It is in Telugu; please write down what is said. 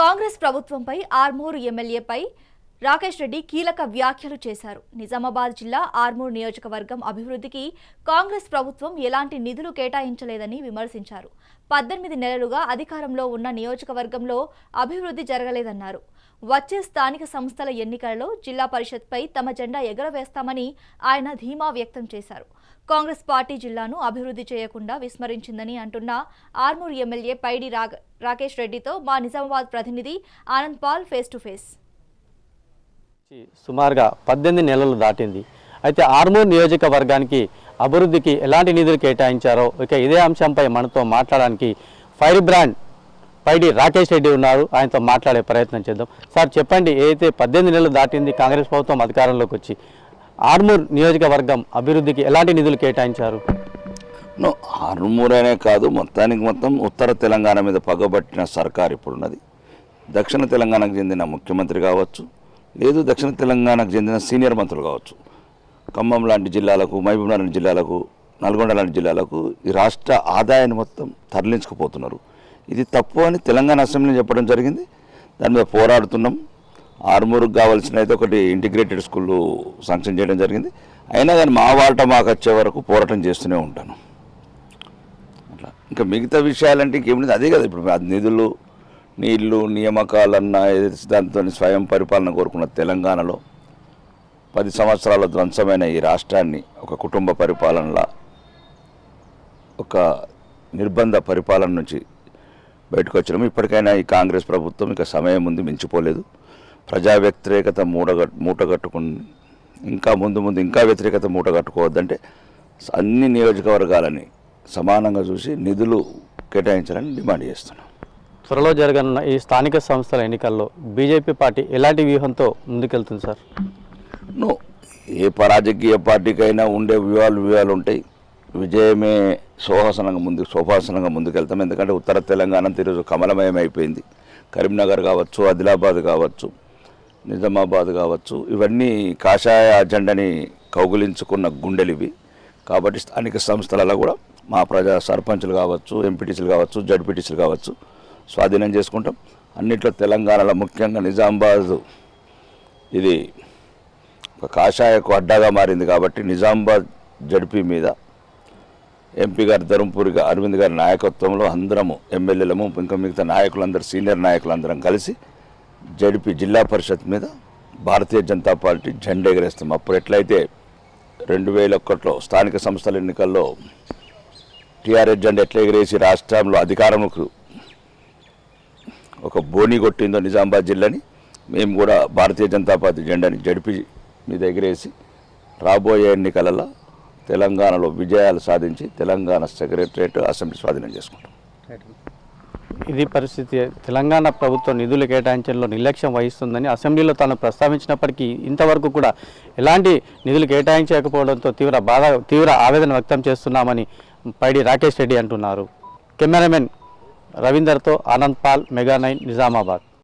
కాంగ్రెస్ ప్రభుత్వంపై ఆర్మూరు ఎమ్మెల్యేపై రాకేష్ రెడ్డి కీలక వ్యాఖ్యలు చేశారు. నిజామాబాద్ జిల్లా ఆర్మూరు నియోజకవర్గం అభివృద్ధికి కాంగ్రెస్ ప్రభుత్వం ఎలాంటి నిధులు కేటాయించలేదని విమర్శించారు. 18 నెలలుగా అధికారంలో ఉన్న నియోజకవర్గంలో అభివృద్ధి జరగలేదన్నారు. వచ్చే స్థానిక సంస్థల ఎన్నికలలో జిల్లా పరిషత్పై తమ జెండా ఎగరవేస్తామని ఆయన ధీమా వ్యక్తం చేశారు. కాంగ్రెస్ పార్టీ జిల్లాను అభివృద్ధి చేయకుండా విస్మరించిందని అంటున్న ఆర్మూరు ఎమ్మెల్యే పైడి రాకేష్ రెడ్డితో మా నిజామాబాద్ ప్రతినిధి Anand Paul face to face. సుమారుగా 18 నెలలు దాటింది. అయితే ఆర్మూరు నియోజకవర్గానికి అభివృద్ధికి ఎలాంటి నిధులు కేటాయించారో ఇక ఇదే అంశంపై మనతో మాట్లాడడానికి ఫైర్ బ్రాండ్ పైడి రాకేష్ రెడ్డి ఉన్నారు. ఆయనతో మాట్లాడే ప్రయత్నం చేద్దాం. సార్ చెప్పండి, ఏదైతే 18 నెలలు దాటింది కాంగ్రెస్ ప్రభుత్వం అధికారంలోకి వచ్చి ఆర్మూరు నియోజకవర్గం అభివృద్ధికి ఎలాంటి నిధులు కేటాయించారు? ఆర్మూరు అనే కాదు, మొత్తం ఉత్తర తెలంగాణ మీద పగబట్టిన సర్కార్ ఇప్పుడున్నది. దక్షిణ తెలంగాణకు చెందిన ముఖ్యమంత్రి కావచ్చు, లేదు దక్షిణ తెలంగాణకు చెందిన సీనియర్ మంత్రులు కావచ్చు, ఖమ్మం లాంటి జిల్లాలకు, మహబూబ్నగర్ జిల్లాలకు, నల్గొండ లాంటి జిల్లాలకు ఈ రాష్ట్ర ఆదాయాన్ని మొత్తం తరలించుకుపోతున్నారు. ఇది తప్పు అని తెలంగాణ అసెంబ్లీ చెప్పడం జరిగింది. దాని మీద పోరాడుతున్నాం. ఆర్మూరుకు కావాల్సిన అయితే ఒకటి ఇంటిగ్రేటెడ్ స్కూళ్ళు శాంక్షన్ చేయడం జరిగింది. అయినా కానీ మా వాట మాకు వచ్చే వరకు పోరాటం చేస్తూనే ఉంటాను. అట్లా ఇంకా మిగతా విషయాలంటే ఇంకేమిటి, అదే కదా ఇప్పుడు నిధులు, నీళ్లు, నియామకాలన్న ఏదైతే దాంతో స్వయం పరిపాలన కోరుకున్న తెలంగాణలో 10 సంవత్సరాల ధ్వంసమైన ఈ రాష్ట్రాన్ని ఒక కుటుంబ పరిపాలనలా, ఒక నిర్బంధ పరిపాలన నుంచి బయటకు వచ్చినాము. ఇప్పటికైనా ఈ కాంగ్రెస్ ప్రభుత్వం ఇక సమయం ముందు మించిపోలేదు. ప్రజా వ్యతిరేకత మూటగట్టుకుని ఇంకా ముందు ఇంకా వ్యతిరేకత మూటగట్టుకోవద్దంటే అన్ని నియోజకవర్గాలని సమానంగా చూసి నిధులు కేటాయించాలని డిమాండ్ చేస్తున్నాం. త్వరలో జరగనున్న ఈ స్థానిక సంస్థల ఎన్నికల్లో బీజేపీ పార్టీ ఎలాంటి వ్యూహంతో ముందుకెళ్తుంది సార్? ఏ రాజకీయ పార్టీకైనా ఉండే వ్యూహాలు ఉంటాయి. విజయమే శోభాసనంగా ముందుకెళ్తాం. ఎందుకంటే ఉత్తర తెలంగాణ ఈరోజు కమలమయం అయిపోయింది. కరీంనగర్ కావచ్చు, ఆదిలాబాద్ కావచ్చు, నిజామాబాద్ కావచ్చు, ఇవన్నీ కాషాయ అజెండాని కౌగులించుకున్న గుండెలు ఇవి. కాబట్టి స్థానిక సంస్థలలో కూడా మా ప్రజా సర్పంచులు కావచ్చు, ఎంపీటీసీలు కావచ్చు, జడ్పీటీసీలు కావచ్చు స్వాధీనం చేసుకుంటాం. అన్నిట్లో తెలంగాణలో ముఖ్యంగా నిజామాబాద్ ఇది ఒక కాషాయకు అడ్డాగా మారింది. కాబట్టి నిజామాబాద్ జడ్పీ మీద ఎంపీ గారు ధర్మపురి అరవింద్ గారి నాయకత్వంలో అందరము ఎమ్మెల్యేలము, ఇంకా మిగతా నాయకులందరూ, సీనియర్ నాయకులందరం కలిసి జడ్పీ జిల్లా పరిషత్ మీద భారతీయ జనతా పార్టీ జెండా ఎగరేస్తాం. అప్పుడు ఎట్లయితే 2001లో స్థానిక సంస్థల ఎన్నికల్లో టీఆర్ఎస్ జెండా ఎట్లా ఎగరేసి రాష్ట్రంలో అధికారంలోకి ఒక బోని కొట్టిందో నిజామాబాద్ జిల్లాని, మేము కూడా భారతీయ జనతా పార్టీ జెండాని జడ్పీ మీద ఎగిరేసి రాబోయే ఎన్నికలలో తెలంగాణలో విజయాలు సాధించి తెలంగాణ సెక్రటరియట్, అసెంబ్లీ స్వాధీనం చేసుకుంటాం. ఇది పరిస్థితి. తెలంగాణ ప్రభుత్వం నిధులు కేటాయించడంలో నిర్లక్ష్యం వహిస్తుందని అసెంబ్లీలో తాను ప్రస్తావించినప్పటికీ ఇంతవరకు కూడా ఎలాంటి నిధులు కేటాయించకపోవడంతో తీవ్ర ఆవేదన వ్యక్తం చేస్తున్నామని పైడి రాకేష్ రెడ్డి అంటున్నారు. కెమెరామెన్ రవీందర్తో ఆనంద్ పాల్, మెగా 9 నిజామాబాద్.